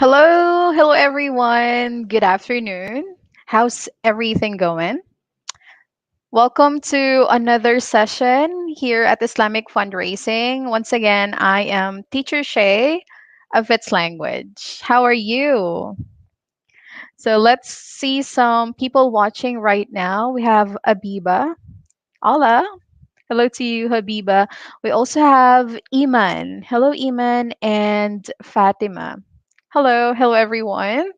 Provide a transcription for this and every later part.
Hello everyone. Good afternoon. How's everything going? Welcome to another session here at Islamic Fundraising. Once again, I am Teacher Shay of Its Language. How are you? So let's see some people watching right now. We have Abiba. Hola. Hello to you, Habiba. We also have Iman. Hello, Iman and Fatima. Hello everyone.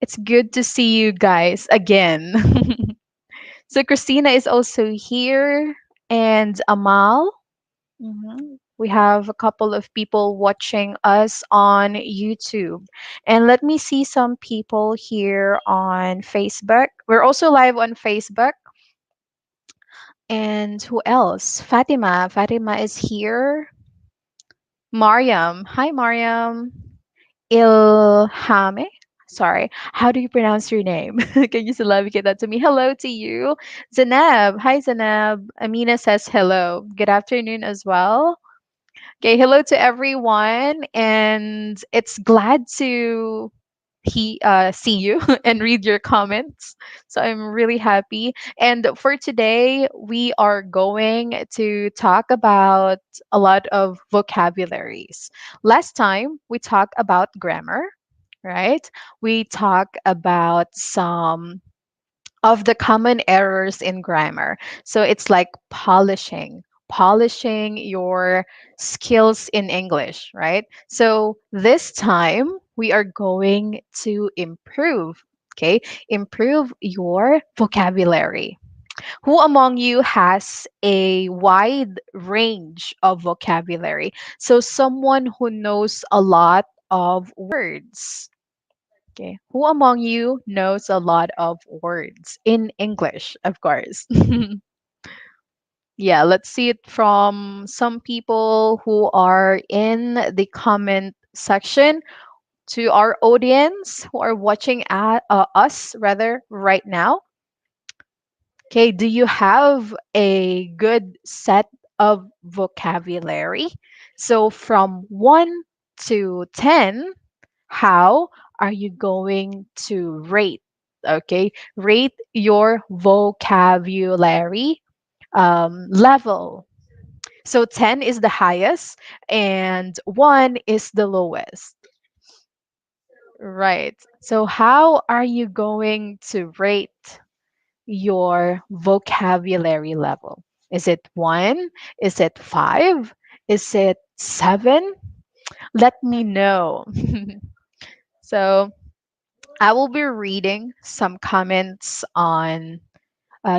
It's good to see you guys again. So Christina is also here and Amal. We have a couple of people watching us on YouTube. And let me see some people here on Facebook. We're also live on Facebook. And who else? Fatima. Fatima is here. Mariam. Hi, Mariam. Ilhame. Sorry. How do you pronounce your name? Can you elaborate that to me? Hello to you. Zanab. Hi, Zanab. Amina says hello. Good afternoon as well. Okay, hello to everyone. And it's glad to see you and read your comments. So I'm really happy. And for today, we are going to talk about a lot of vocabularies. Last time, we talked about grammar, right? We talk about some of the common errors in grammar. So it's like polishing your skills in English, right? So this time we are going to improve, okay? Improve your vocabulary. Who among you has a wide range of vocabulary? So someone who knows a lot of words. Okay. Who among you knows a lot of words in English, of course? Yeah, let's see it from some people who are in the comment section to our audience who are watching at us rather right now. Okay, do you have a good set of vocabulary? So from 1 to 10, how are you going to rate? Okay, rate your vocabulary level. So 10 is the highest and 1 is the lowest. Right. So how are you going to rate your vocabulary level? Is it 1? Is it 5? Is it 7? Let me know. So I will be reading some comments on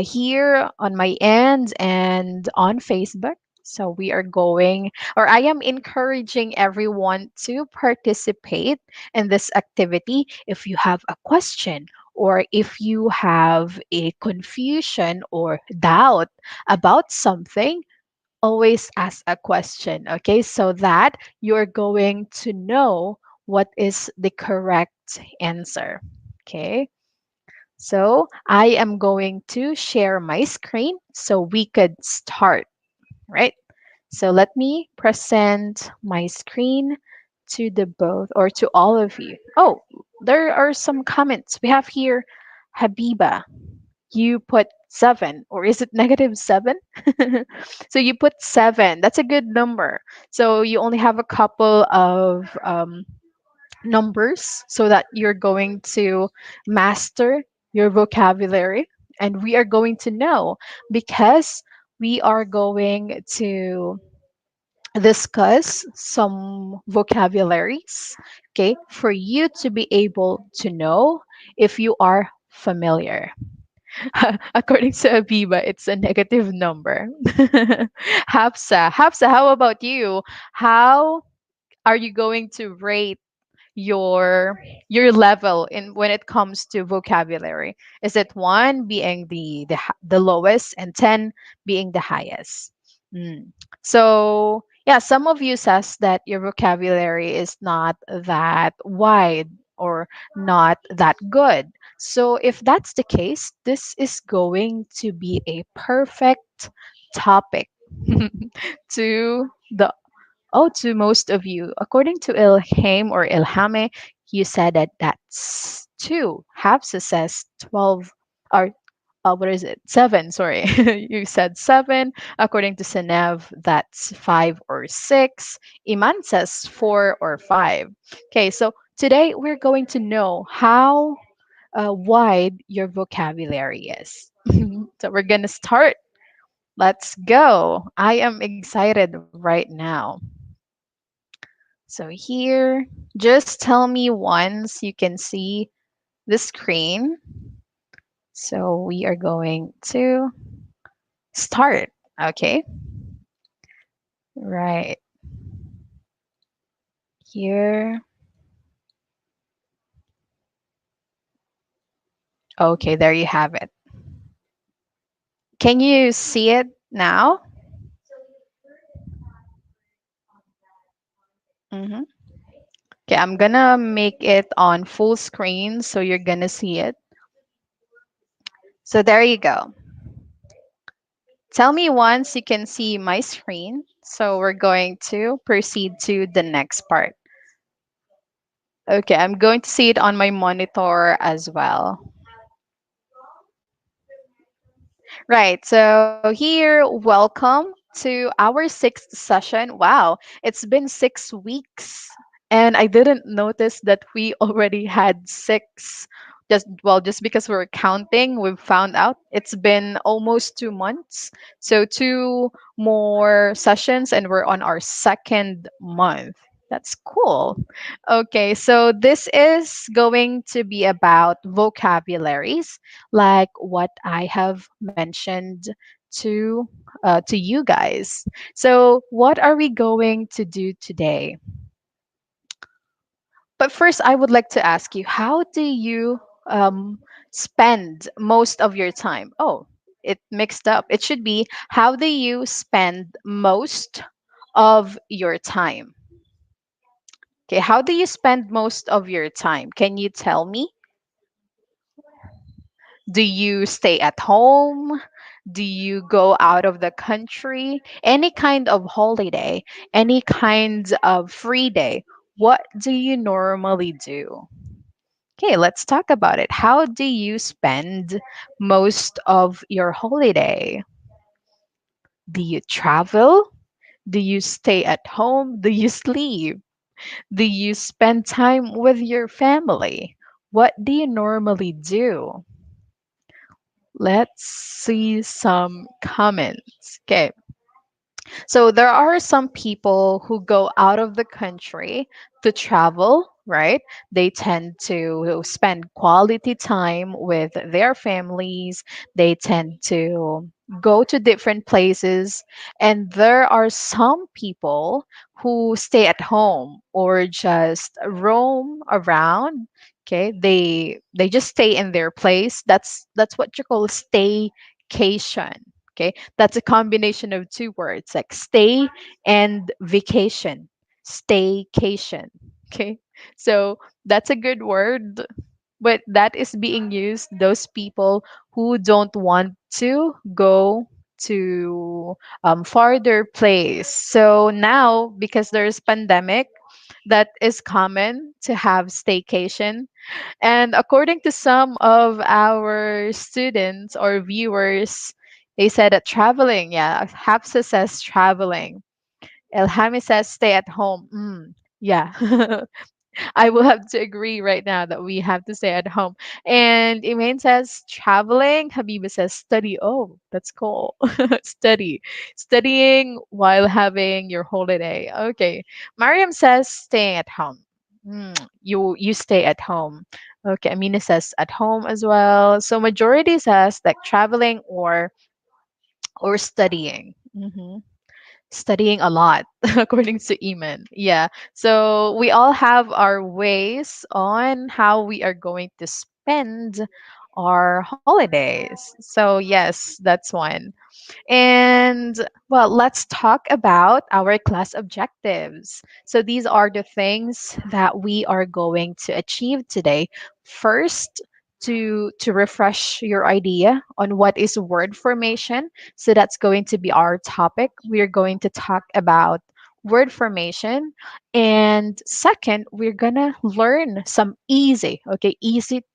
here on my end and on Facebook. So we are going, or I am encouraging everyone to participate in this activity. If you have a question or if you have a confusion or doubt about something, always ask a question, okay? So that you're going to know what is the correct answer, okay? So I am going to share my screen so we could start, right? So let me present my screen to the both or to all of you. Oh, there are some comments. We have here Habiba. You put 7, or is it -7? So you put 7. That's a good number. So you only have a couple of numbers so that you're going to master your vocabulary, and we are going to know because we are going to discuss some vocabularies, okay, for you to be able to know if you are familiar. According to Abiba, it's a negative number. Hafsa, how about you? How are you going to rate your level in when it comes to vocabulary? Is it 1 being the lowest and 10 being the highest? So yeah, some of you says that your vocabulary is not that wide or not that good. So if that's the case, this is going to be a perfect topic to the to most of you. According to Ilham or Ilhame, You said that that's 2. Hafsa says 12, or what is it? 7, sorry. You said 7. According to Senev, that's 5 or 6. Iman says 4 or 5. Okay, so today we're going to know how wide your vocabulary is. So we're going to start. Let's go. I am excited right now. So here, just tell me once you can see the screen. So we are going to start. Okay. Right here. Okay, there you have it. Can you see it now? Hmm. Okay, I'm gonna make it on full screen so you're gonna see it. So there you go. Tell me once you can see my screen. So we're going to proceed to the next part. Okay, I'm going to see it on my monitor as well. Right. So here, welcome to our sixth session. Wow, it's been 6 weeks, and I didn't notice that we already had six. Just because we're counting, we've found out it's been almost 2 months. So 2 more sessions, and we're on our second month. That's cool. Okay, so this is going to be about vocabularies, like what I have mentioned to you guys. So, what are we going to do today? But first, I would like to ask you, how do you spend most of your time? Oh, it mixed up. It should be, how do you spend most of your time? Okay, how do you spend most of your time? Can you tell me? Do you stay at home? Do you go out of the country? Any kind of holiday, any kind of free day, what do you normally do? Okay, let's talk about it. How do you spend most of your holiday? Do you travel? Do you stay at home? Do you sleep? Do you spend time with your family? What do you normally do? Let's see some comments. Okay. So there are some people who go out of the country to travel, right? They tend to spend quality time with their families. They tend to go to different places. And there are some people who stay at home or just roam around. Okay, they just stay in their place. That's what you call staycation. Okay, that's a combination of two words like stay and vacation. Staycation. Okay. So that's a good word, but that is being used those people who don't want to go to farther place. So now because there's pandemic, that is common to have staycation, and according to some of our students or viewers, they said that traveling, yeah, Hafsa says traveling. Elhami says stay at home. Yeah. I will have to agree right now that we have to stay at home. And Elaine says traveling. Habiba says study. Oh, that's cool. Study. Studying while having your holiday. Okay. Mariam says staying at home. You stay at home. Okay. Amina says at home as well. So majority says like traveling or studying. Studying a lot according to Eman. Yeah. So we all have our ways on how we are going to spend our holidays. So yes, that's one. And well, let's talk about our class objectives. So these are the things that we are going to achieve today. First, to refresh your idea on what is word formation. So that's going to be our topic. We are going to talk about word formation. And second, we're gonna learn some easy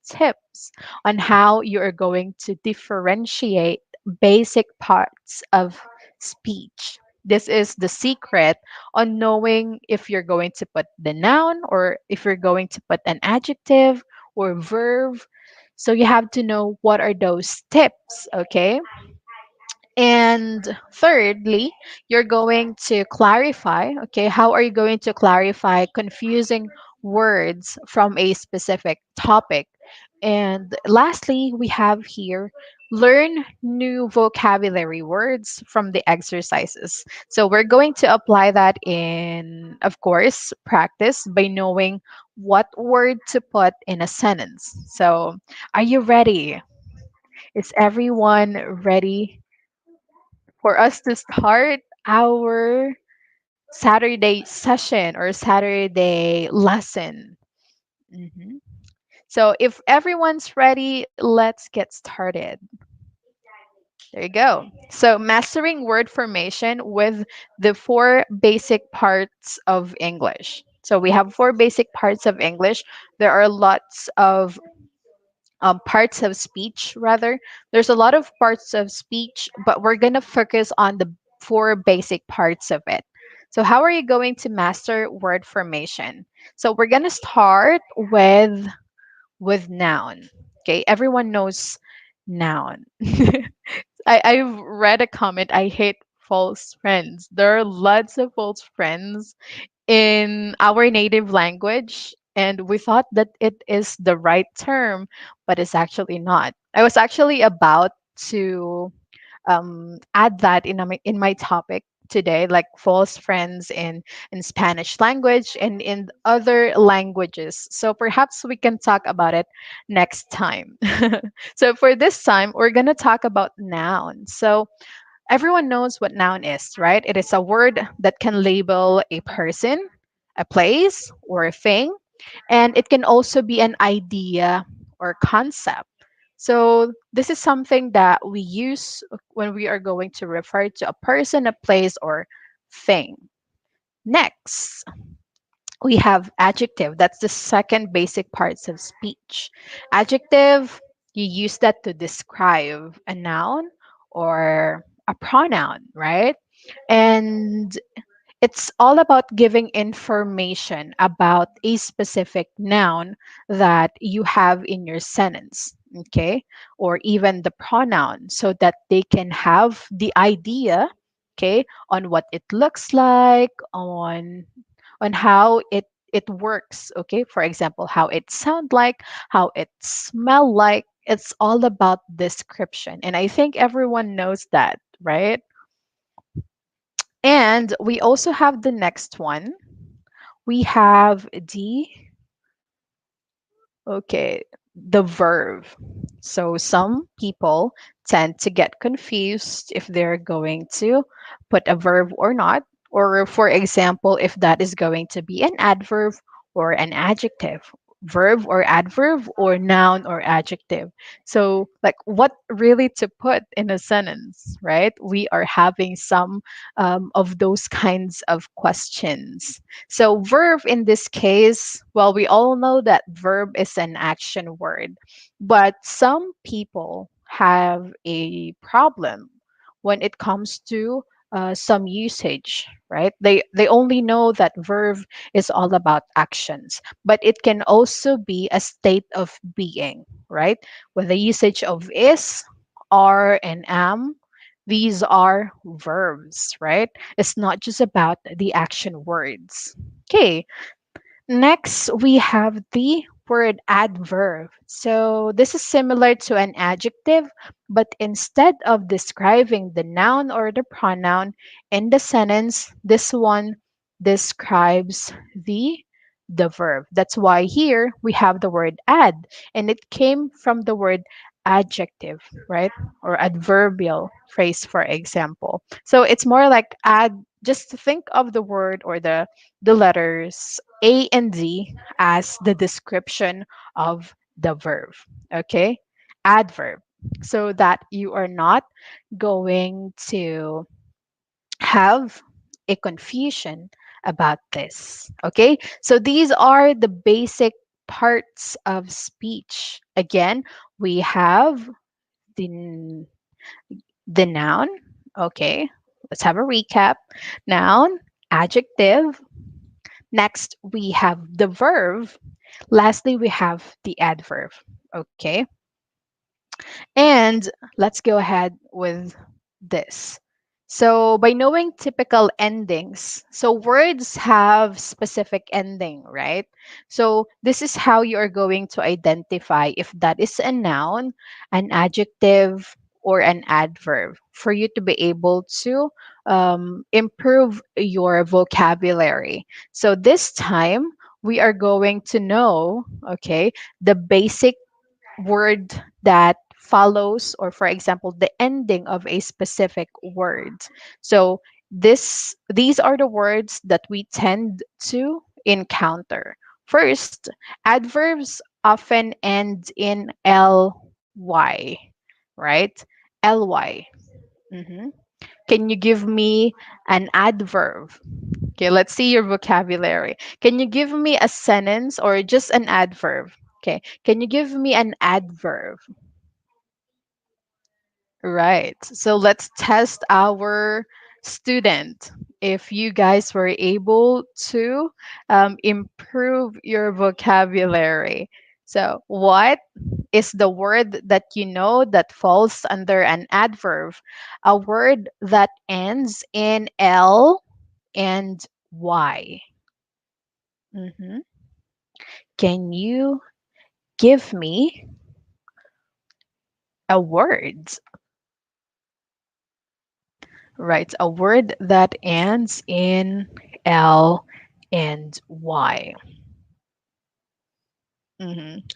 tips on how you are going to differentiate basic parts of speech. This is the secret on knowing if you're going to put the noun or if you're going to put an adjective or verb. So you have to know what are those tips, okay? And thirdly, you're going to clarify, okay, how are you going to clarify confusing words from a specific topic? And lastly, we have here learn new vocabulary words from the exercises. So we're going to apply that in, of course, practice by knowing what word to put in a sentence. So, are you ready? Is everyone ready for us to start our Saturday session or Saturday lesson? Mhm. So, if everyone's ready, let's get started. There you go. So, mastering word formation with the four basic parts of English. So, we have four basic parts of English. There are lots of parts of speech, rather. There's a lot of parts of speech, but we're going to focus on the four basic parts of it. So, how are you going to master word formation? So, we're going to start with noun. Okay, everyone knows noun. I've read a comment. I hate false friends. There are lots of false friends in our native language, and we thought that it is the right term, but it's actually not. I was actually about to add that in my topic today, like false friends in Spanish language and in other languages. So perhaps we can talk about it next time. So for this time, we're gonna talk about nouns. So everyone knows what noun is, right? It is a word that can label a person, a place, or a thing, and it can also be an idea or concept. So, this is something that we use when we are going to refer to a person, a place, or thing. Next, we have adjective. That's the second basic parts of speech. Adjective, you use that to describe a noun or a pronoun, right? And it's all about giving information about a specific noun that you have in your sentence, okay? Or even the pronoun so that they can have the idea, okay, on what it looks like, on how it works, okay? For example, how it sound like, how it smell like. It's all about description. And I think everyone knows that, right? And we also have the next one. We have okay, the verb. So some people tend to get confused if they're going to put a verb or not. Or, for example, if that is going to be an adverb or an adjective, verb or adverb, or noun or adjective. So, like, what really to put in a sentence, right? We are having some of those kinds of questions. So, verb in this case, well, we all know that verb is an action word, but some people have a problem when it comes to some usage, right? They only know that verb is all about actions, but it can also be a state of being, right? With the usage of is, are, and am, these are verbs, right? It's not just about the action words. Okay, next we have the word adverb. So this is similar to an adjective, but instead of describing the noun or the pronoun in the sentence, this one describes the verb. That's why here we have the word add, and it came from the word adjective, right? Or adverbial phrase, for example. So it's more like add. Just think of the word or the letters A and Z as the description of the verb. Okay? Adverb. So that you are not going to have a confusion about this. Okay, so these are the basic parts of speech. Again, we have the the noun. Okay, let's have a recap. Noun, adjective. Next, we have the verb. Lastly, we have the adverb. Okay, and let's go ahead with this. So, by knowing typical endings, so words have specific ending, right? So, this is how you are going to identify if that is a noun, an adjective, or an adverb for you to be able to improve your vocabulary. So, this time we are going to know, okay, the basic word that follows, or for example the ending of a specific word. So these are the words that we tend to encounter. First, adverbs often end in ly, right? Ly. Mhm. Can you give me an adverb? Okay, let's see your vocabulary. Can you give me a sentence or just an adverb? Okay, can you give me an adverb? Right. So let's test our student. If you guys were able to improve your vocabulary. So, what is the word that you know that falls under an adverb? A word that ends in L and Y. Mhm. Can you give me a word? Right, a word that ends in L and Y.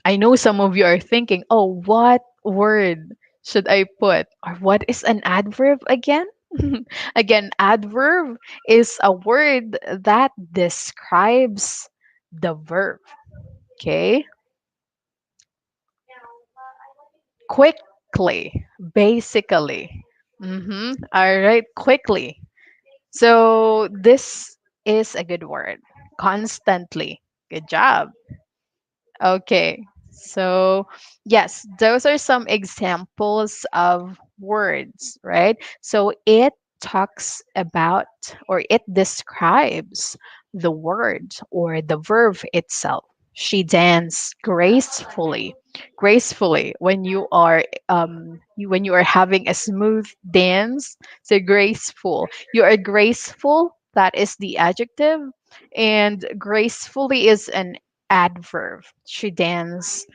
I know some of you are thinking, oh, what word should I put? Or what is an adverb again? Again, adverb is a word that describes the verb. Okay? Quickly, basically. All right, quickly. So this is a good word. Constantly. Good job. Okay. So, yes, those are some examples of words, right? So it talks about or it describes the word or the verb itself. She danced gracefully. Gracefully when you are when you are having a smooth dance, so graceful. You are graceful, that is the adjective, and gracefully is an adverb. She danced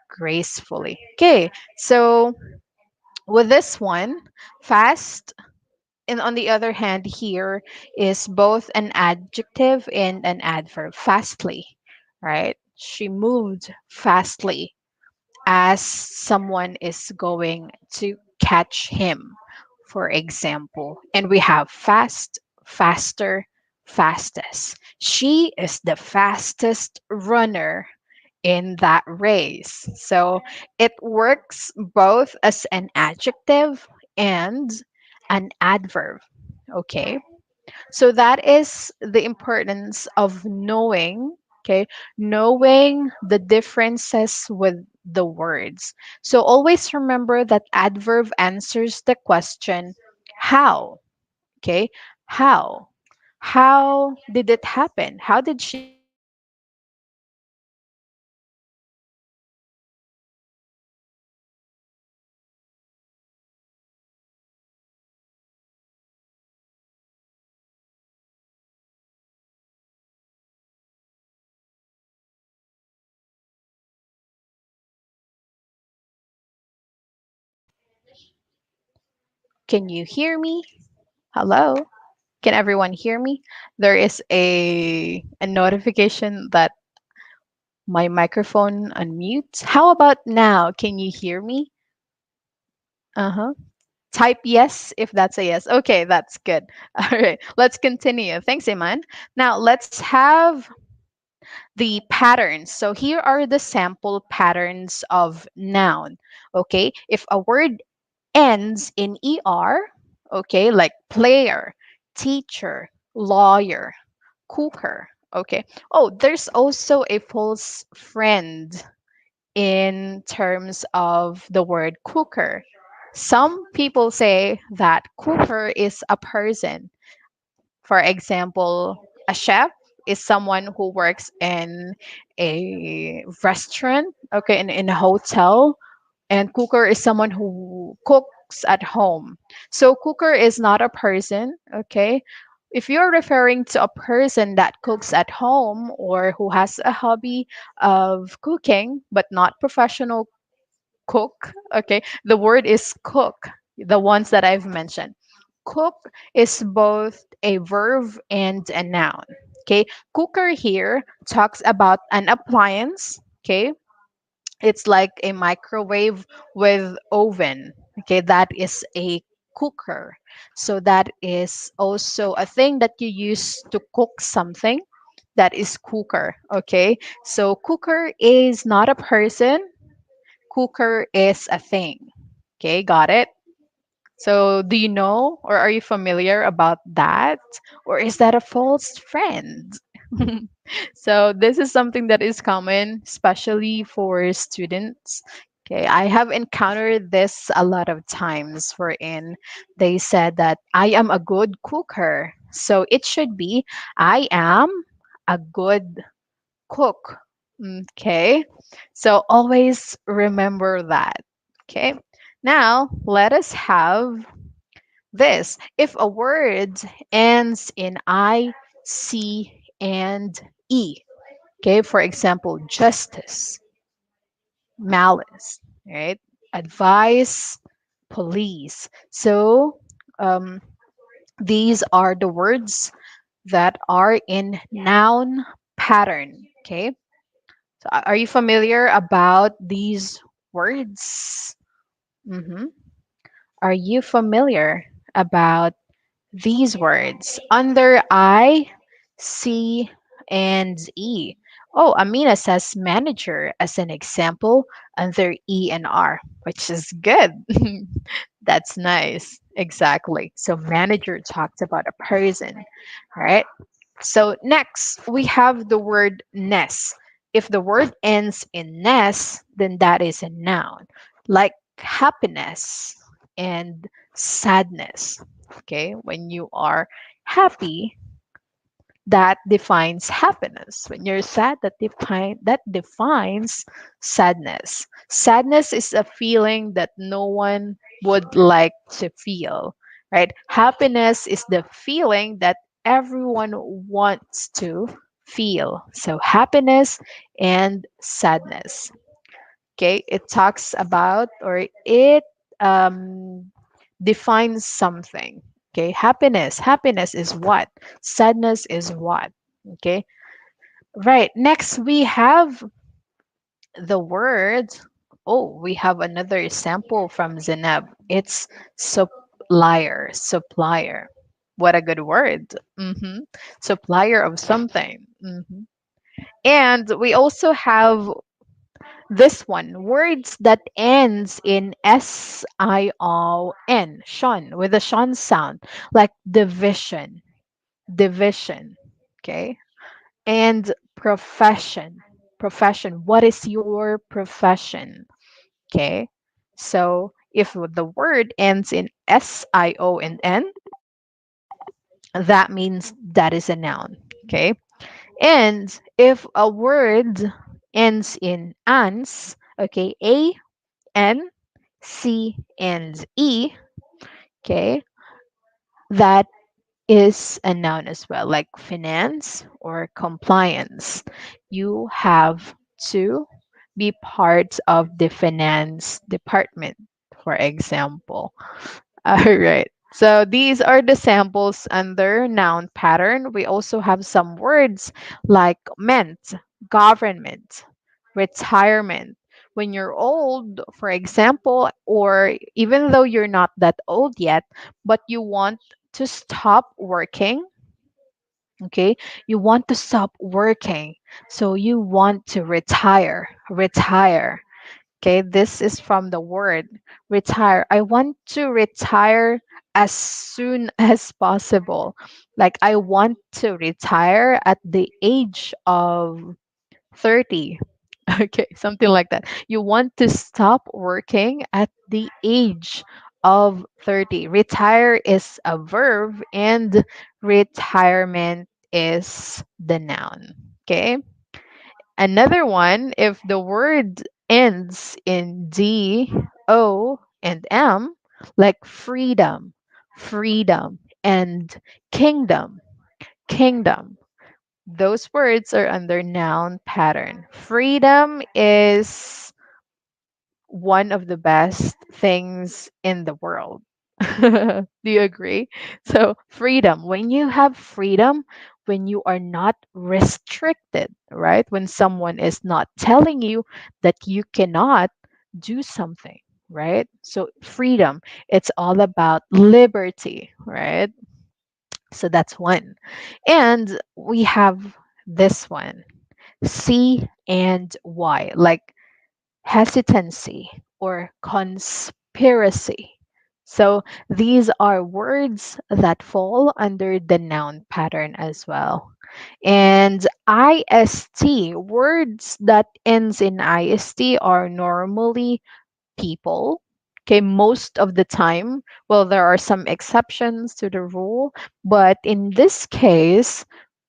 gracefully. Okay, so with this one, fast, and on the other hand, here is both an adjective and an adverb. Fastly, right? She moved fastly as someone is going to catch him, for example. And we have fast, faster, fastest. She is the fastest runner in that race. So it works both as an adjective and an adverb. Okay. So that is the importance of knowing, okay, knowing the differences with the words. So always remember that adverb answers the question, how? Okay, how? How did it happen? How did she do it? How did she run? How did she jump? How did she Can you hear me? Hello? Can everyone hear me? There is a notification that my microphone unmutes. How about now? Can you hear me? Uh-huh. Type yes if that's a yes. Okay, that's good. All right, let's continue. Thanks, Iman. Now let's have the patterns. So here are the sample patterns of noun. Okay, if a word ends in er, okay, like player, teacher, lawyer, cooker. Okay. Oh, there's also a false friend in terms of the word cooker. Some people say that cooker is a person. For example, a chef is someone who works in a restaurant, okay, in a hotel, and cooker is someone who cooks at home. So cooker is not a person, okay? If you're referring to a person that cooks at home or who has a hobby of cooking but not professional cook, okay? The word is cook, the ones that I've mentioned. Cook is both a verb and a noun. Okay, cooker here talks about an appliance. Okay, it's like a microwave with oven. Okay, that is a cooker. So that is also a thing that you use to cook something. That is cooker. Okay, so cooker is not a person. Cooker is a thing. Okay, got it? So, do you know or are you familiar about that? Or is that a false friend? So, this is something that is common, especially for students. Okay, I have encountered this a lot of times wherein they said that I am a good cooker. So, it should be I am a good cook. Okay, so always remember that. Okay, now let us have this. If a word ends in I, C, and E, okay, for example, justice, malice, right? Advice, police. So um, these are the words that are in noun pattern. Okay, so are you familiar about these words? Hmm. Are you familiar about these words under I, C, and E? Oh, Amina says manager as an example under E and R, which is good. That's nice. Exactly. So manager talks about a person, right? So next we have the word ness. If the word ends in ness, then that is a noun, like happiness and sadness. Okay, when you are happy, that defines happiness. When you're sad, that defines sadness. Sadness is a feeling that no one would like to feel, right? Happiness is the feeling that everyone wants to feel. So happiness and sadness. Okay, it talks about or it um, defines something. Okay, happiness is what, sadness is what. Okay, right, next we have the word. Oh, we have another sample from Zeneb. It's supplier. What a good word. Supplier of something. And we also have this one, words that ends in S-I-O-N, shon, with a shon sound, like division, okay? And profession. What is your profession? Okay? So if the word ends in S-I-O-N, that means that is a noun, okay? And if a word ends in ans, okay, A, N, C, and E, okay, that is a noun as well, like finance or compliance. You have to be part of the finance department, for example. All right. So these are the samples under noun pattern. We also have some words like meant, government, retirement. When you're old, for example, or even though you're not that old yet, but you want to stop working, okay? You want to stop working. So you want to retire. Okay, this is from the word retire. I want to retire as soon as possible. Like, I want to retire at the age of 30. Okay, something like that. You want to stop working at the age of 30. Retire is a verb and retirement is the noun. Okay. Another one, if the word ends in D, O, and M, like freedom, freedom, and kingdom, kingdom, those words are under noun pattern. Freedom is one of the best things in the world. Do you agree? So, freedom, when you have freedom, when you are not restricted, right? When someone is not telling you that you cannot do something, right? So, freedom, it's all about liberty, right? So, that's one. And we have this one, C and Y, like hesitancy or conspiracy. So these are words that fall under the noun pattern as well. And IST, words that ends in IST are normally people. Okay, most of the time, well, there are some exceptions to the rule, but in this case,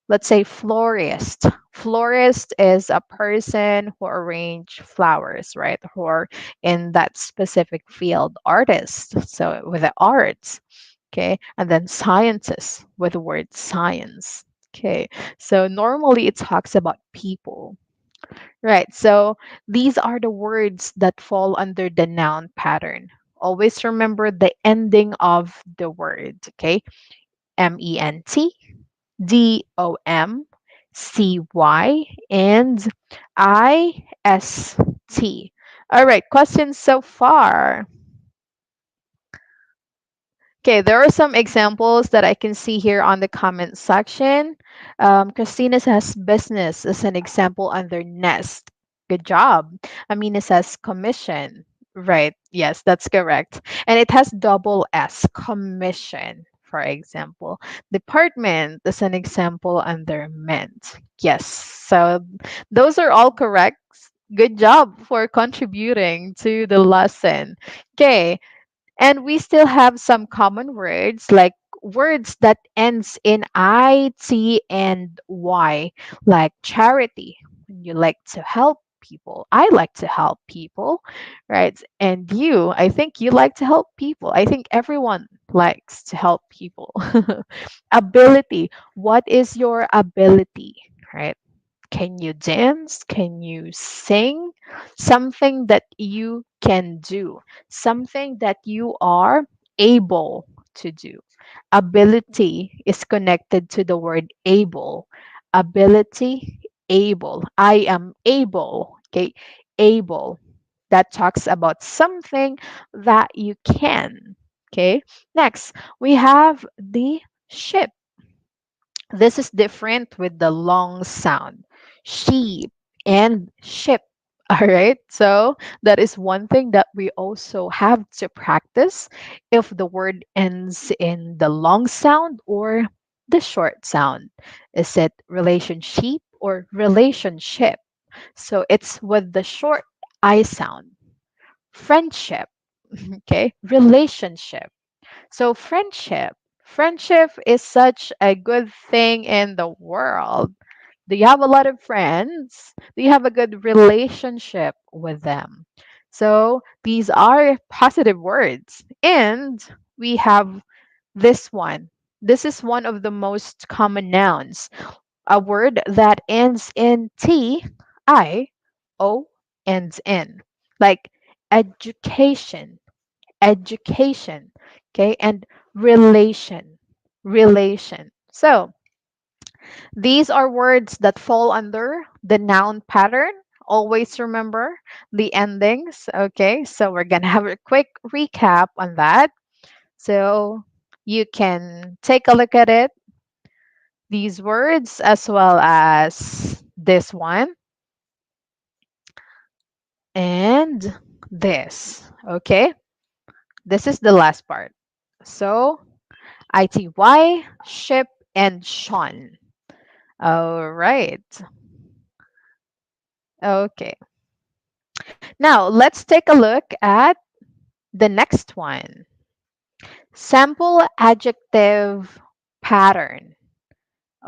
let's say florist. Florist is a person who arrange flowers, right? Who are in that specific field. Artist, so with the arts. Okay, and then scientist with the word science. Okay, so normally it talks about people. Right. So these are the words that fall under the noun pattern. Always remember the ending of the word. Okay. MENT, DOMCY, and IST. All right, questions so far. Okay, there are some examples that I can see here on the comment section. Christina says business as an example under nest. Good job. Amina says commission. Right. Yes, that's correct. And it has double S, commission, for example. Department is an example under ment. Yes. So those are all correct. Good job for contributing to the lesson. Okay, and we still have some common words like words that ends in I, T, and Y, like charity. You like to help people. I like to help people, right? And you, I think you like to help people. I think everyone likes to help people. Ability. What is your ability, right? Can you dance? Can you sing? Something that you can do, something that you are able to do. Ability is connected to the word able. Ability, able. I am able. Okay, able. That talks about something that you can. Okay, next we have the ship. This is different with the long sound. Sheep and ship. All right. So that is one thing that we also have to practice if the word ends in the long sound or the short sound. Is it relationship or relationship? So it's with the short I sound. Friendship. Okay. Relationship. So friendship is such a good thing in the world. Do you have a lot of friends? Do you have a good relationship with them? So these are positive words. And we have this one. This is one of the most common nouns. A word that ends in T, I, O, ends in. Like education, education, okay, and relation, relation. So these are words that fall under the noun pattern. Always remember the endings, okay? So we're gonna have a quick recap on that. So you can take a look at it, these words, as well as this one and this, okay? This is the last part. So ITY, ship, and Sean. All right. Okay. Now let's take a look at the next one. Sample adjective pattern.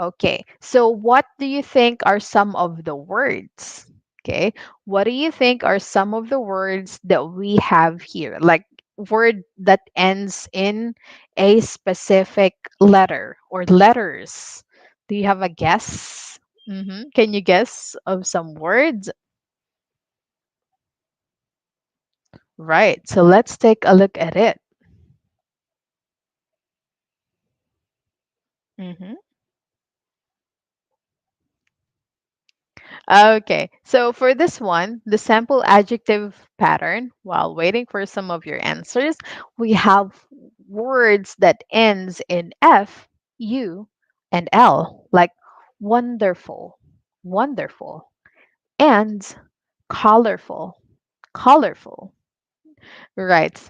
Okay, so what do you think are some of the words? Okay, what do you think are some of the words that we have here? Like word that ends in a specific letter or letters. Do you have a guess? Can you guess of some words? Right, so let's take a look at it. Mhm. Okay, so for this one, the sample adjective pattern, while waiting for some of your answers, we have words that ends in F, U, and L, like wonderful, wonderful, and colorful, colorful. Right.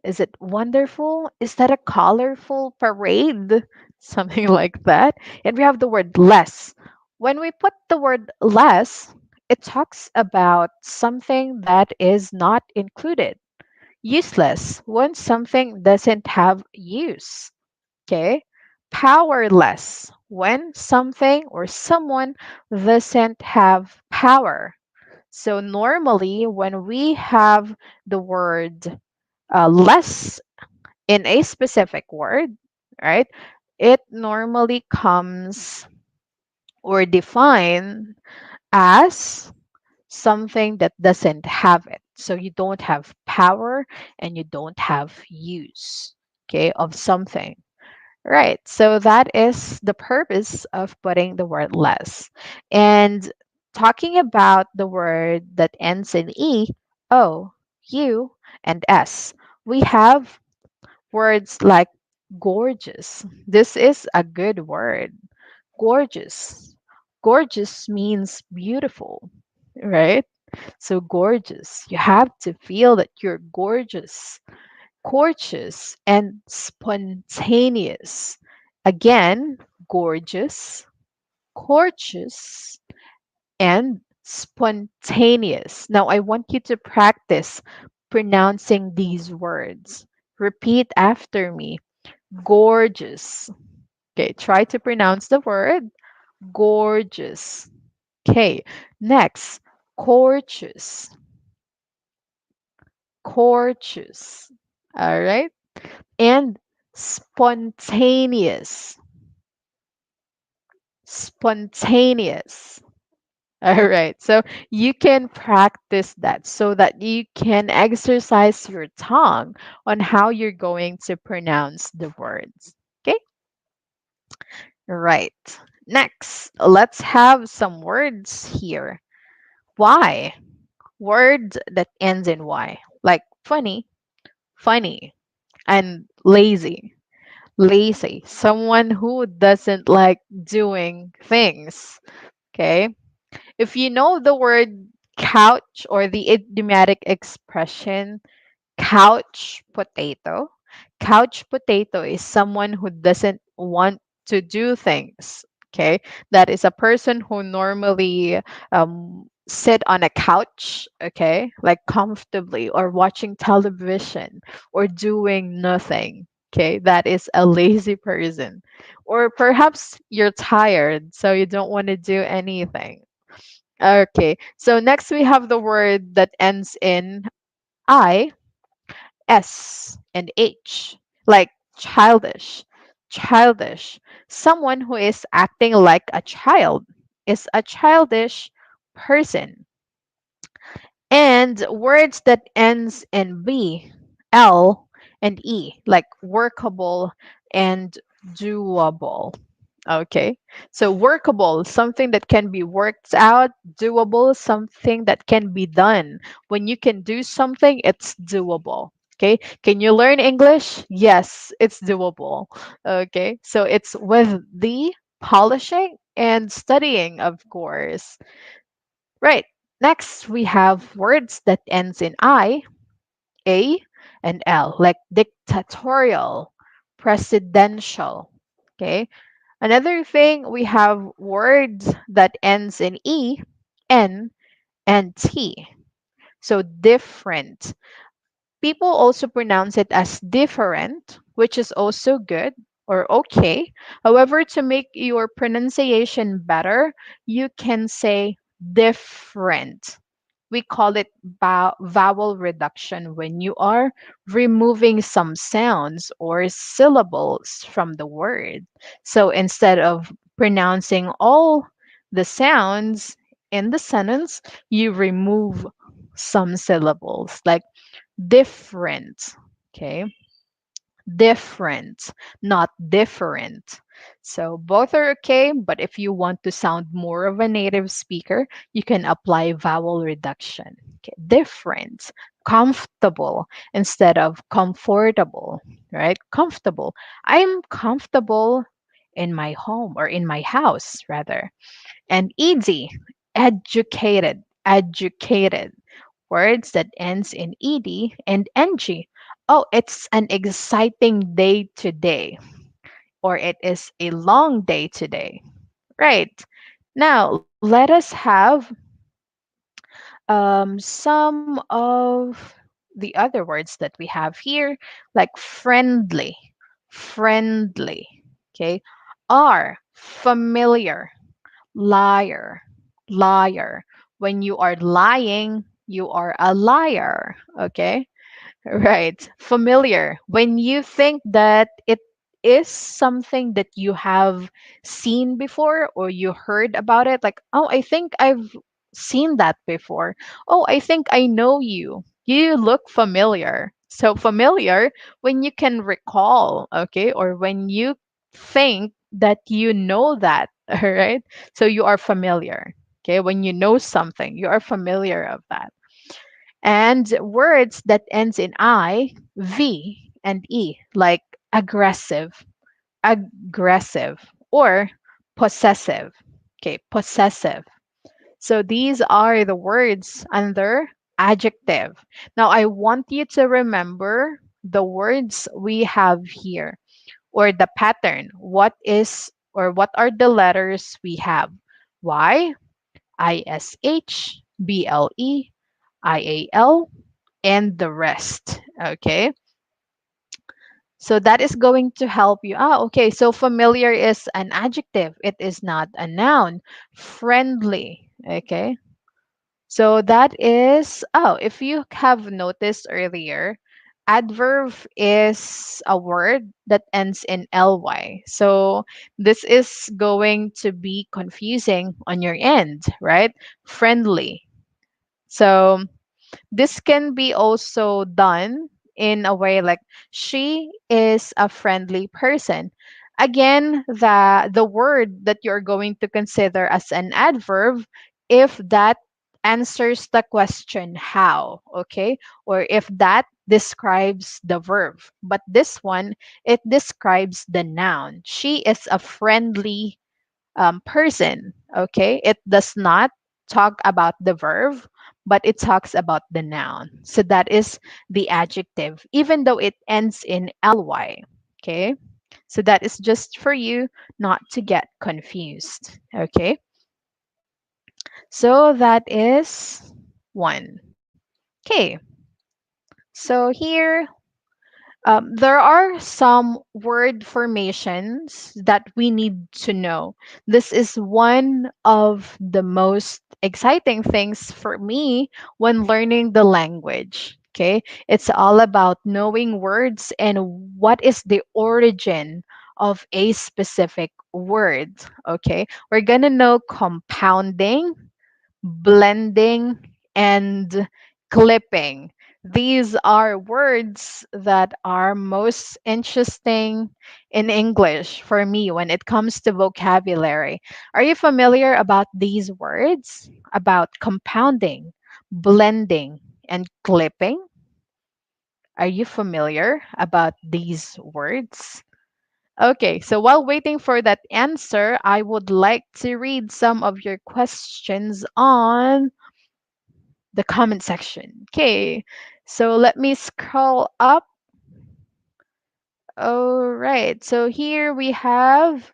Is it wonderful? Is that a colorful parade? Something like that. And we have the word less. When we put the word less, it talks about something that is not included. Useless, when something doesn't have use. Okay? Powerless, when something or someone doesn't have power. So normally, when we have the word less in a specific word, right? It normally comes or defined as something that doesn't have it. So you don't have power and you don't have use, okay, of something. Right. So that is the purpose of putting the word less. And talking about the word that ends in E, O, U, and S, we have words like gorgeous. This is a good word. Gorgeous. Gorgeous means beautiful, right? So gorgeous. You have to feel that you're gorgeous, gorgeous, and spontaneous. Again, gorgeous, gorgeous, and spontaneous. Now, I want you to practice pronouncing these words. Repeat after me. Gorgeous. Okay, try to pronounce the word gorgeous. Okay, next, gorgeous. Gorgeous. All right, and spontaneous. Spontaneous. All right, so you can practice that so that you can exercise your tongue on how you're going to pronounce the words. Okay, right. Next, let's have some words here. Why? Words that ends in Y, like funny, funny, and lazy. Lazy, someone who doesn't like doing things. Okay. If you know the word couch or the idiomatic expression couch potato is someone who doesn't want to do things. Okay. That is a person who normally sit on a couch, okay, like comfortably, or watching television or doing nothing. Okay, that is a lazy person. Or perhaps you're tired, so you don't want to do anything. Okay, so next we have the word that ends in I, S, and H, like childish. Childish. Someone who is acting like a child is a childish person. And words that ends in B, L, and E, like workable and doable. Okay. So workable, something that can be worked out, doable, something that can be done. When you can do something, it's doable. Okay. Can you learn English? Yes, it's doable. Okay. So it's with the polishing and studying, of course. Right. Next, we have words that ends in I, A, and L, like dictatorial, presidential. Okay. Another thing, we have words that ends in E, N, and T. So different. People also pronounce it as different, which is also good or okay. However, to make your pronunciation better, you can say different. We call it vowel reduction when you are removing some sounds or syllables from the word. So instead of pronouncing all the sounds in the sentence, you remove some syllables like different. Okay, different, not different. So both are okay, but if you want to sound more of a native speaker, you can apply vowel reduction. Okay, different, comfortable instead of comfortable, right? Comfortable. I'm comfortable in my home or in my house, rather. And easy, educated, educated. Words that ends in ed and ng. Oh, it's an exciting day today, or it is a long day today. Right. Now, let us have some of the other words that we have here, like friendly, friendly. Okay. Are familiar, liar, liar. When you are lying, you are a liar. Okay. Right. Familiar. When you think that it is something that you have seen before or you heard about it, like, oh, I think I've seen that before. Oh, I think I know you. You look familiar. So, familiar when you can recall, okay, or when you think that you know that, all right? So, you are familiar, okay? When you know something, you are familiar of that. And words that ends in I, V, and E, like aggressive, aggressive, or possessive. Okay, possessive. So these are the words under adjective. Now I want you to remember the words we have here, or the pattern. What is, or what are the letters we have? Y, ISH, BLE, IAL, and the rest. Okay. So that is going to help you. Ah, okay. So familiar is an adjective, it is not a noun. Friendly. Okay. So that is, oh, if you have noticed earlier, adverb is a word that ends in ly. So this is going to be confusing on your end, right? Friendly. So this can be also done in a way like she is a friendly person. Again, the word that you're going to consider as an adverb, if that answers the question how, okay, or if that describes the verb. But this one, it describes the noun. She is a friendly person. Okay, it does not talk about the verb, but it talks about the noun. So that is the adjective, even though it ends in ly. Okay, so that is just for you not to get confused. Okay, so that is one. Okay, so here there are some word formations that we need to know. This is one of the most exciting things for me when learning the language. Okay, it's all about knowing words and what is the origin of a specific word. Okay, we're gonna know compounding, blending, and clipping. These are words that are most interesting in English for me when it comes to vocabulary. Are you familiar about these words? About compounding, blending, and clipping? Are you familiar about these words? Okay, so while waiting for that answer, I would like to read some of your questions on the comment section. Okay, so let me scroll up. All right. So here we have.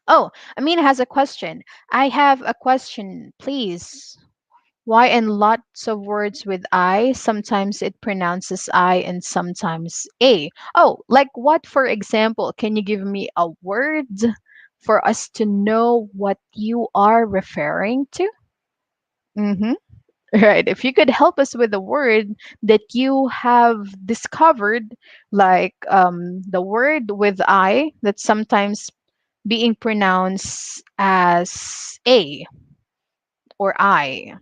Oh, Amina has a question. I have a question, please. Why in lots of words with I, sometimes it pronounces I and sometimes A? Oh, like what, for example? Can you give me a word for us to know what you are referring to? Mm-hmm. Right. If you could help us with a word that you have discovered, like the word with I that's sometimes being pronounced as A or I.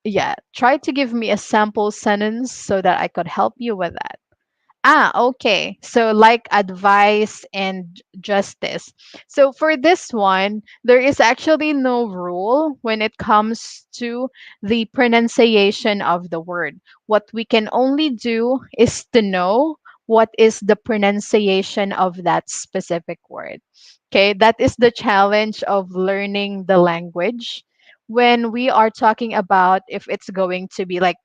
Yeah, try to give me a sample sentence so that I could help you with that. Ah, okay. So, like advice and justice. So, for this one, there is actually no rule when it comes to the pronunciation of the word. What we can only do is to know what is the pronunciation of that specific word. Okay, that is the challenge of learning the language when we are talking about if it's going to be like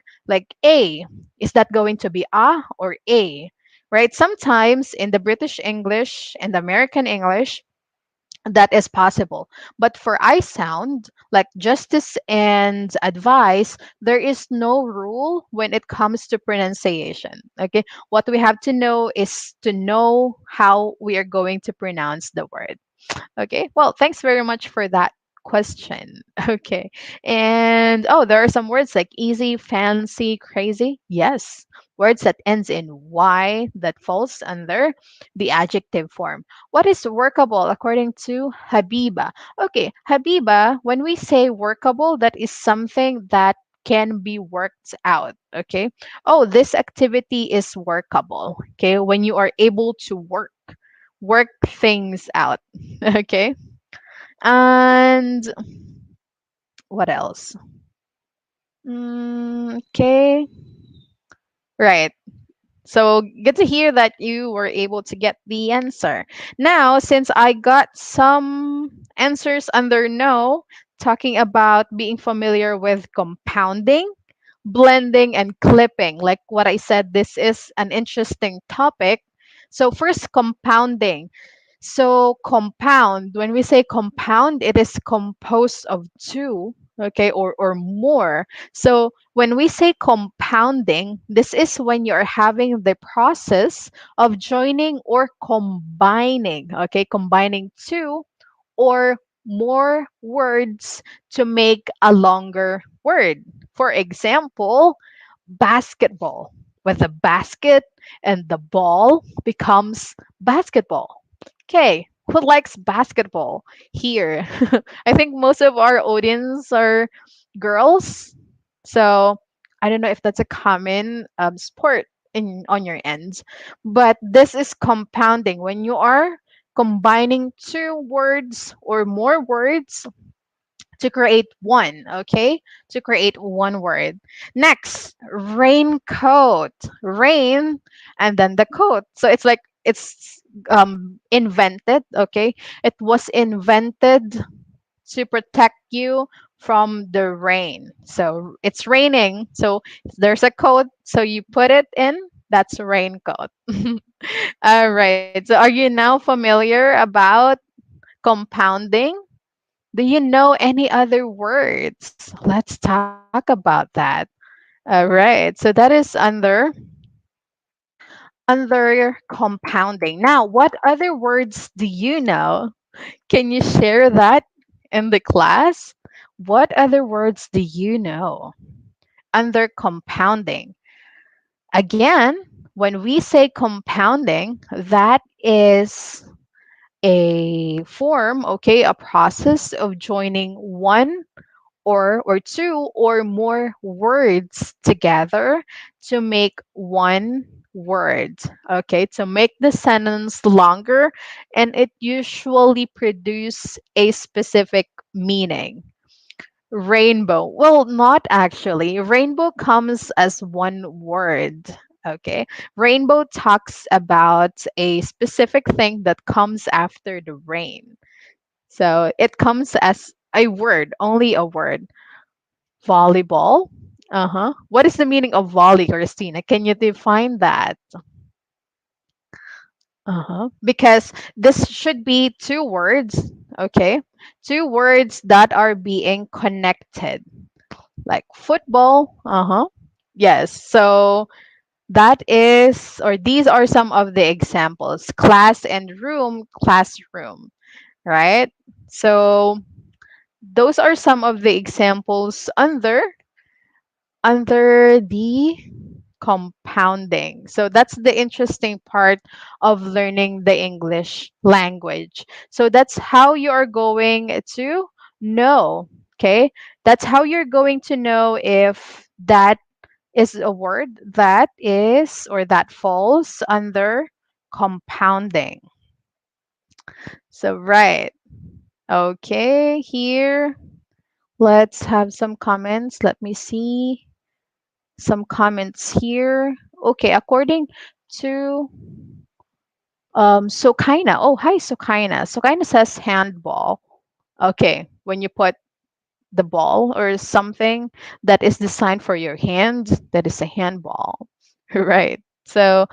A, is that going to be a or a? Right? Sometimes in the British English and the American English, that is possible. But for I sound, like justice and advice, there is no rule when it comes to pronunciation. Okay? What we have to know is to know how we are going to pronounce the word. Okay. Well, thanks very much for that question. Okay. And oh, there are some words like easy, fancy, crazy. Yes. Words that ends in y that falls under the adjective form. What is workable according to Habiba? Okay, Habiba, when we say workable, that is something that can be worked out. Okay. Oh, this activity is workable. Okay. When you are able to work things out. Okay. And what else? Okay. Right. So good to hear that you were able to get the answer. Now, since I got some answers under no, talking about being familiar with compounding, blending, and clipping, like what I said, this is an interesting topic. So, first, compounding. So compound, when we say compound, it is composed of two, okay, or more. So when we say compounding, this is when you're having the process of joining or combining, okay, combining two or more words to make a longer word. For example, basketball. With a basket and the ball becomes basketball. Okay, who likes basketball here? I think most of our audience are girls. So I don't know if that's a common sport in on your end. But this is compounding when you are combining two words or more words to create one, okay? To create one word. Next, raincoat. Rain and then the coat. So it's like it's invented, okay? It was invented to protect you from the rain. So it's raining. So there's a coat. So you put it in. That's a raincoat. All right. So are you now familiar about compounding? Do you know any other words? Let's talk about that. All right. So that is under compounding. Now, what other words do you know? Can you share that in the class? What other words do you know under compounding? Again, when we say compounding, that is a form, okay, a process of joining one or two or more words together to make one word, okay, to make the sentence longer, and it usually produce a specific meaning. Rainbow, well, not actually. Rainbow comes as one word. Okay. Rainbow talks about a specific thing that comes after the rain. So it comes as a word, only a word. Volleyball. Uh-huh. What is the meaning of volley, Christina? Can you define that? Because this should be two words, okay? Two words that are being connected, like football. Yes. So that is, or these are some of the examples: class and room, classroom, right? So those are some of the examples under the compounding. So that's the interesting part of learning the English language. So that's how you are going to know, okay? That's how you're going to know if that is a word that is or that falls under compounding. So, right. Okay, here. Let's have some comments. Let me see some comments here. Okay, according to Sokaina. Oh, hi Sokaina. Sokaina says handball. Okay, when you put the ball or something that is designed for your hand, that is a handball. Right. So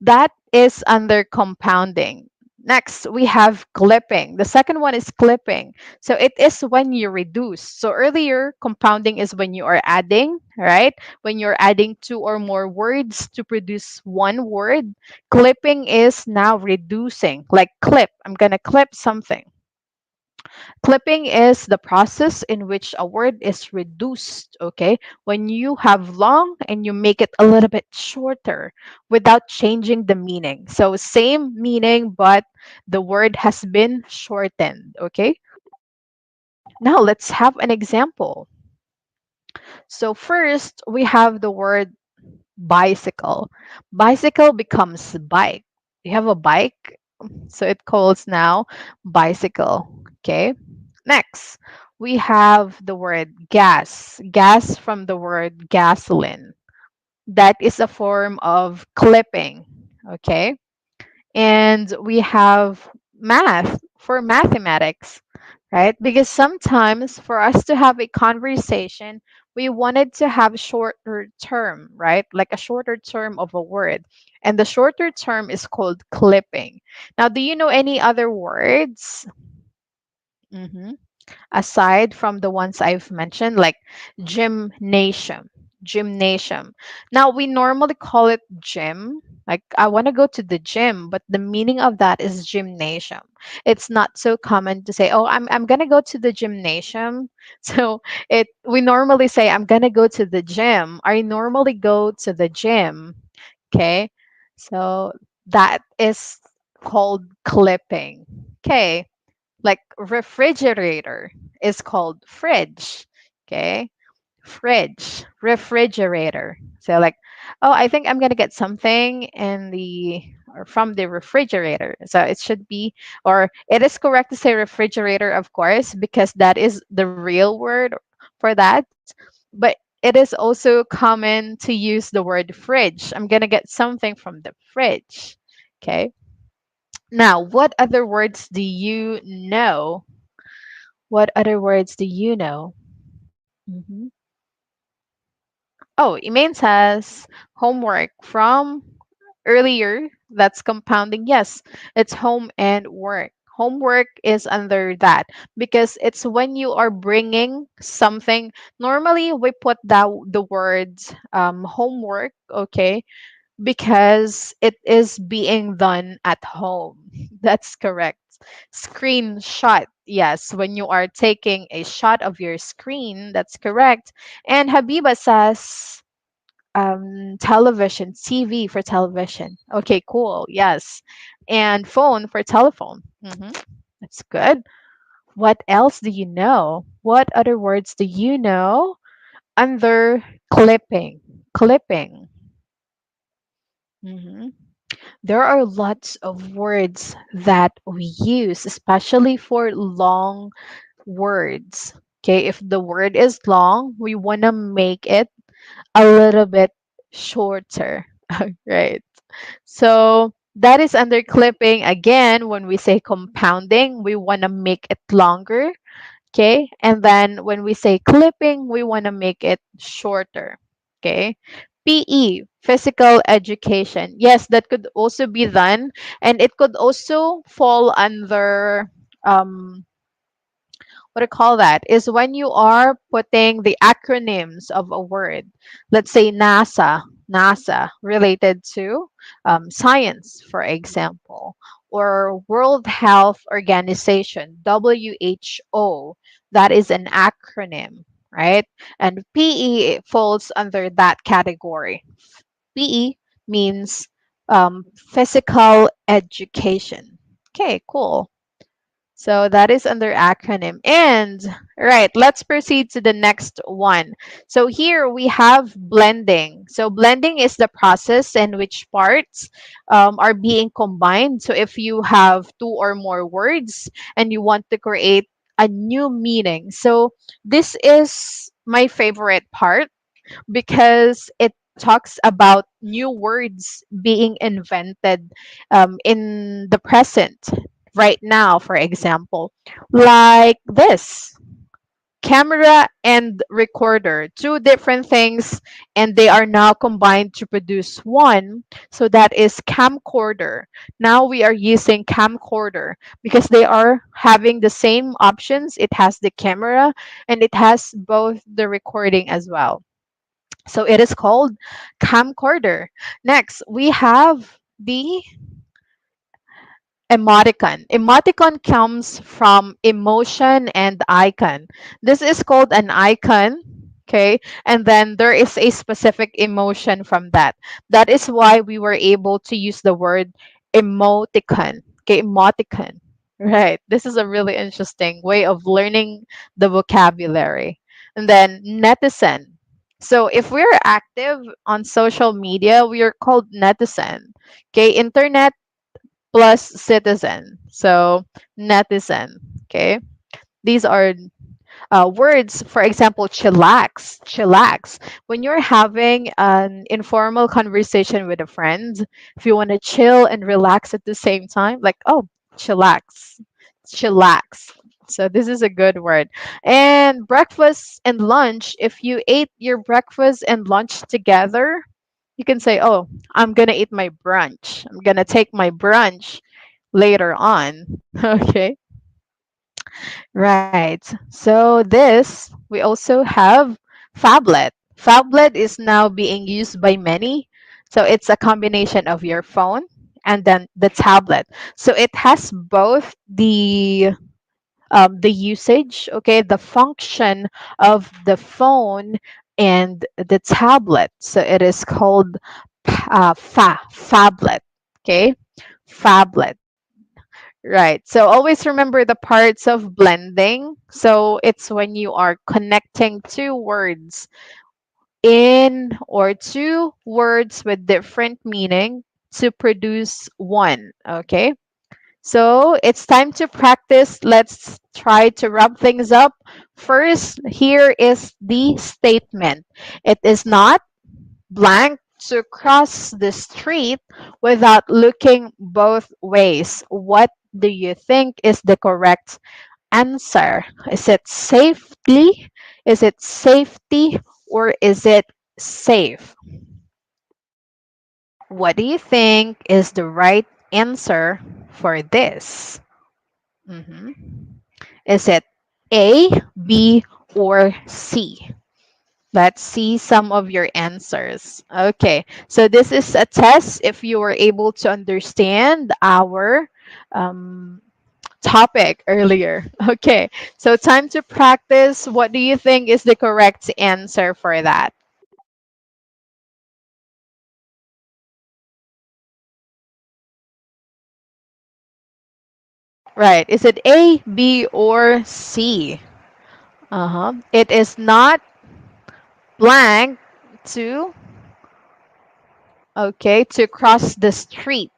that is under compounding. Next, we have clipping. The second one is clipping. So it is when you reduce. So earlier, compounding is when you are adding, right? When you're adding two or more words to produce one word. Clipping is now reducing, like clip. I'm going to clip something. Clipping is the process in which a word is reduced, okay? When you have long and you make it a little bit shorter without changing the meaning. So, same meaning, but the word has been shortened, okay? Now, let's have an example. So, first, we have the word bicycle. Bicycle becomes bike. You have a bike, so it calls now bicycle, okay? Next, we have the word gas. Gas from the word gasoline. That is a form of clipping. Okay. And we have math for mathematics, right? Because sometimes for us to have a conversation, we wanted to have shorter term, right? Like a shorter term of a word. And the shorter term is called clipping. Now, do you know any other words? Mhm. Aside from the ones I've mentioned, like gymnasium. Gymnasium. Now, we normally call it gym. Like, I want to go to the gym, but the meaning of that is gymnasium. It's not so common to say, oh, I'm going to go to the gymnasium. So, we normally say, I'm going to go to the gym. I normally go to the gym. Okay. So, that is called clipping. Okay, like refrigerator is called fridge. Okay, fridge, refrigerator. So like, oh, I think I'm gonna get something in the or from the refrigerator. So it should be, or it is correct to say refrigerator, of course, because that is the real word for that. But it is also common to use the word fridge. I'm gonna get something from the fridge. Okay. Now, what other words do you know? What other words do you know? hmm Oh, Emain says homework from earlier. That's compounding. Yes, it's home and work. Homework is under that because it's when you are bringing something. Normally, we put that the words homework, okay, because it is being done at home. That's correct. Screenshot. Yes, when you are taking a shot of your screen, that's correct. And Habiba says television, TV for television. Okay, cool. Yes. And phone for telephone. That's good. What else do you know? What other words do you know under clipping? Clipping. Mhm. There are lots of words that we use, especially for long words. Okay, if the word is long, we want to make it a little bit shorter. Right. So that is under clipping. Again, when we say compounding, we want to make it longer. Okay. And then when we say clipping, we want to make it shorter. Okay. PE, physical education. Yes, that could also be done, and it could also fall under what I call that is when you are putting the acronyms of a word. Let's say NASA related to science, for example, or World Health Organization, WHO. That is an acronym, right? And PE falls under that category. PE means physical education. Okay, cool. So that is under acronym. And right, let's proceed to the next one. So here we have blending. So blending is the process in which parts are being combined. So if you have two or more words and you want to create a new meaning. So this is my favorite part because it talks about new words being invented in the present, right now, for example, like this camera and recorder, two different things, and they are now combined to produce one. So that is camcorder. Now we are using camcorder because they are having the same options. It has the camera and it has both the recording as well. So it is called camcorder. Next, we have the emoticon. Emoticon comes from emotion and icon. This is called an icon, okay? And then there is a specific emotion from that. That is why we were able to use the word emoticon. Okay, emoticon. Right. This is a really interesting way of learning the vocabulary. And then netizen. So if we're active on social media, we are called netizen. Okay, internet plus citizen. So netizen. Okay. These are words, for example, chillax. Chillax. When you're having an informal conversation with a friend, if you want to chill and relax at the same time, like, oh, chillax. Chillax. So this is a good word. And breakfast and lunch, if you ate your breakfast and lunch together, you can say, oh, I'm going to eat my brunch. I'm going to take my brunch later on. Okay. Right. So this, we also have Phablet. Phablet is now being used by many. So it's a combination of your phone and then the tablet. So it has both the usage, okay, the function of the phone and the tablet. So it is called Phablet. Okay, Phablet. Right. So always remember the parts of blending. So it's when you are connecting two words in or two words with different meaning to produce one. Okay. So it's time to practice. Let's try to wrap things up. First, here is the statement. It is not blank to cross the street without looking both ways. What do you think is the correct answer? Is it safely? Is it safety? Or is it safe? What do you think is the right answer for this? Mhm. Is it A, B, or C? Let's see some of your answers. Okay, so this is a test if you were able to understand our um, topic earlier. Okay, so time to practice. What do you think is the correct answer for that? Right, is it A, B, or C? Uh-huh. It is not blank to, okay, to cross the street.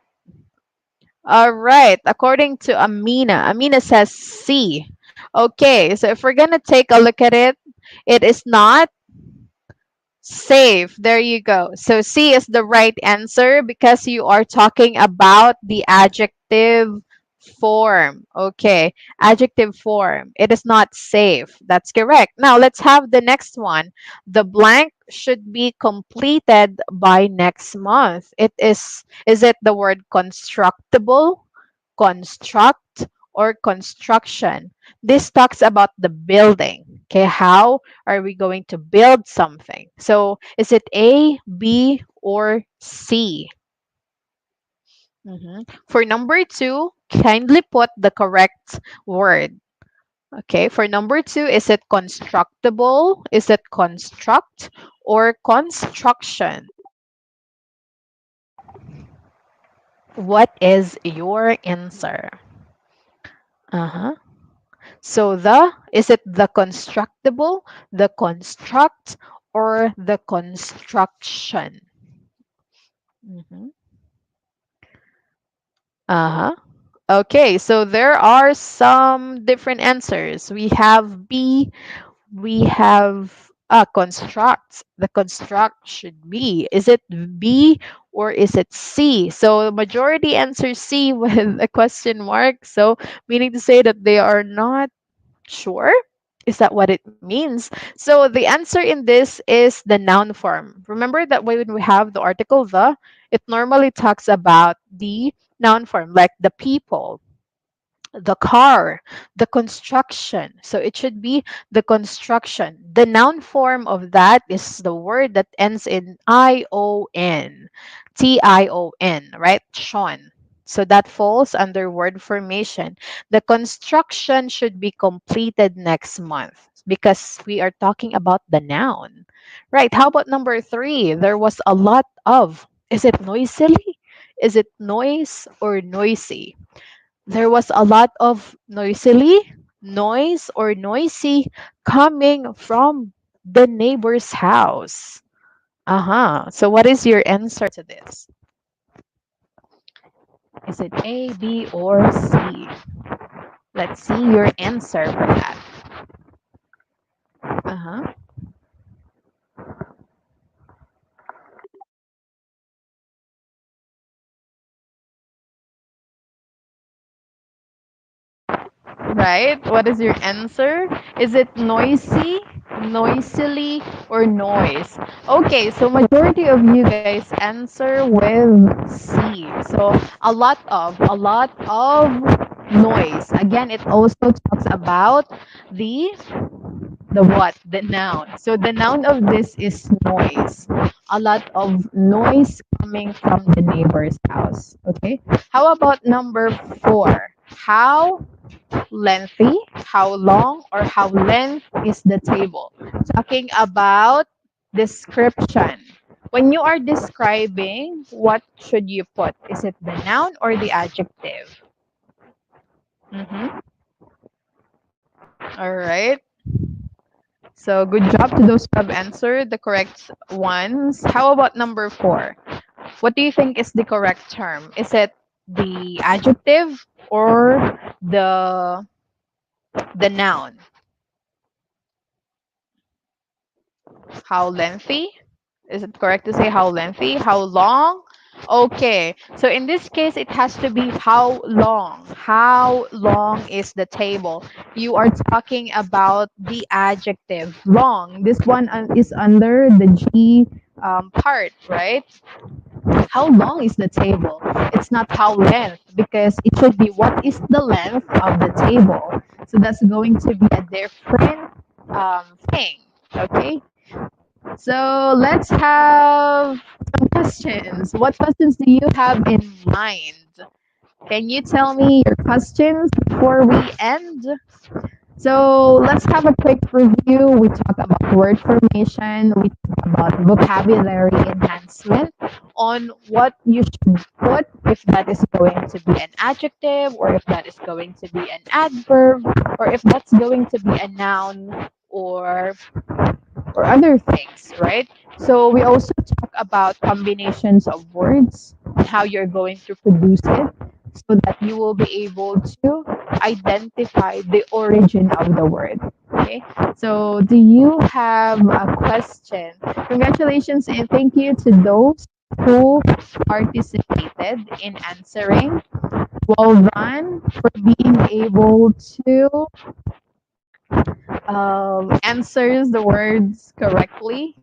All right. According to Amina says C. Okay. So if we're going to take a look at it, it is not safe. There you go. So C is the right answer because you are talking about the adjective form. Okay. Adjective form. It is not safe. That's correct. Now let's have the next one. The blank should be completed by next month? Is it the word constructible, construct, or construction? This talks about the building. Okay, how are we going to build something? So is it A, B, or C? For number two, kindly put the correct word. Okay, for number two, is it constructible? Is it construct or construction? What is your answer? Uh-huh. So is it the constructible, the construct, or the construction? Mhm. Uh-huh. Okay, so there are some different answers. We have B, we have construct. The construct should be. Is it B or is it C? So majority answer C with a question mark. So meaning to say that they are not sure. Is that what it means? So the answer in this is the noun form. Remember that when we have the article the, it normally talks about the noun form, like the people, the car, the construction. So it should be the construction. The noun form of that is the word that ends in ION, TION, right? Sean. So that falls under word formation. The construction should be completed next month because we are talking about the noun. Right. How about number three? There was a lot of. Is it noisily? Is it noise or noisy? There was a lot of noisily, noise or noisy coming from the neighbor's house. Uh-huh. So what is your answer to this? Is it A, B, or C? Let's see your answer for that. Uh-huh. Right? What is your answer? Is it noisy, noisily, or noise? Okay, so majority of you guys answer with C. So a lot of noise. Again, it also talks about the the what? The noun. So the noun of this is noise. A lot of noise coming from the neighbor's house. Okay. How about number four? How lengthy, how long, or how length is the table? Talking about description. When you are describing, what should you put? Is it the noun or the adjective? Mm-hmm. All right. So good job to those who have answered the correct ones. How about number four? What do you think is the correct term? Is it the adjective or the noun? How lengthy? Is it correct to say how lengthy? How long? Okay. So in this case, it has to be how long. How long is the table? You are talking about the adjective long. This one is under the G part, right? How long is the table? It's not how length because it should be what is the length of the table. So that's going to be a different thing. Okay. So let's have some questions. What questions do you have in mind? Can you tell me your questions before we end? So let's have a quick review. We talk about word formation, we talk about vocabulary enhancement on what you should put if that is going to be an adjective or if that is going to be an adverb or if that's going to be a noun or other things, right? So we also talk about combinations of words and how you're going to produce it so that you will be able to identify the origin of the word. Okay. So do you have a question? Congratulations and thank you to those who participated in answering. Well done for being able to answers the words correctly.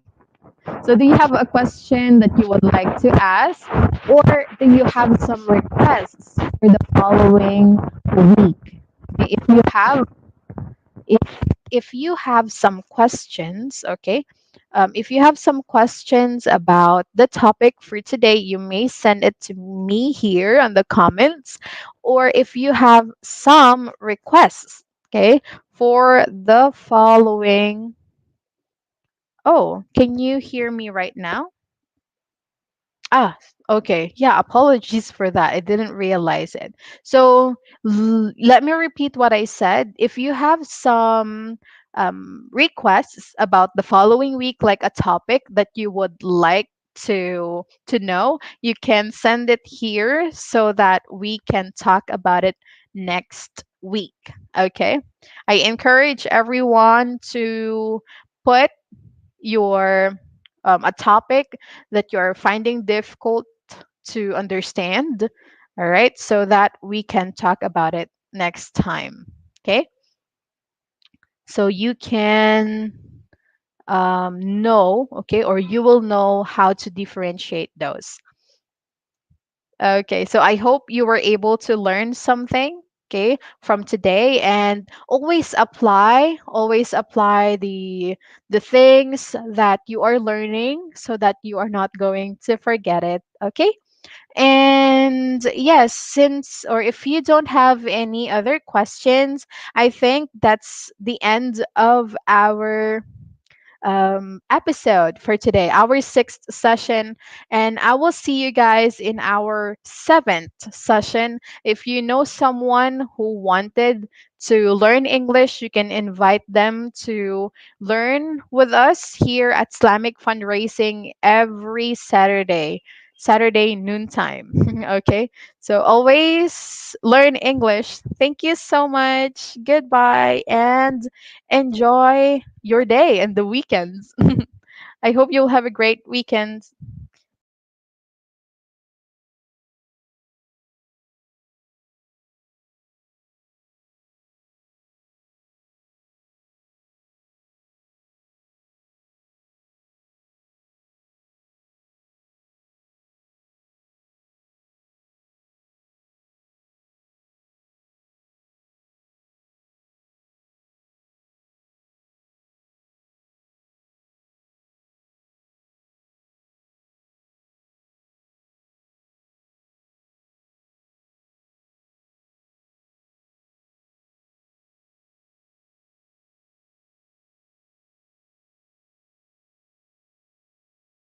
So, do you have a question that you would like to ask, or do you have some requests for the following week? Okay, if if you have some questions, okay, if you have some questions about the topic for today, you may send it to me here on the comments, or if you have some requests, okay, for the following. Oh, can you hear me right now? Ah, okay. Yeah, apologies for that. I didn't realize it. So let me repeat what I said. If you have some requests about the following week, like a topic that you would like to know, you can send it here so that we can talk about it next week. Okay. I encourage everyone to put your a topic that you're finding difficult to understand, all right, so that we can talk about it next time. Okay, so you can know, okay, or you will know how to differentiate those. Okay, so I hope you were able to learn something, okay, from today, and always apply the things that you are learning so that you are not going to forget it, okay? And yes, since or if you don't have any other questions, I think that's the end of our episode for today, our sixth session. And I will see you guys in our seventh session. If you know someone who wanted to learn English, you can invite them to learn with us here at Islamic Fundraising every Saturday. Saturday noontime. Okay. So always learn English. Thank you so much. Goodbye and enjoy your day and the weekends. I hope you'll have a great weekend.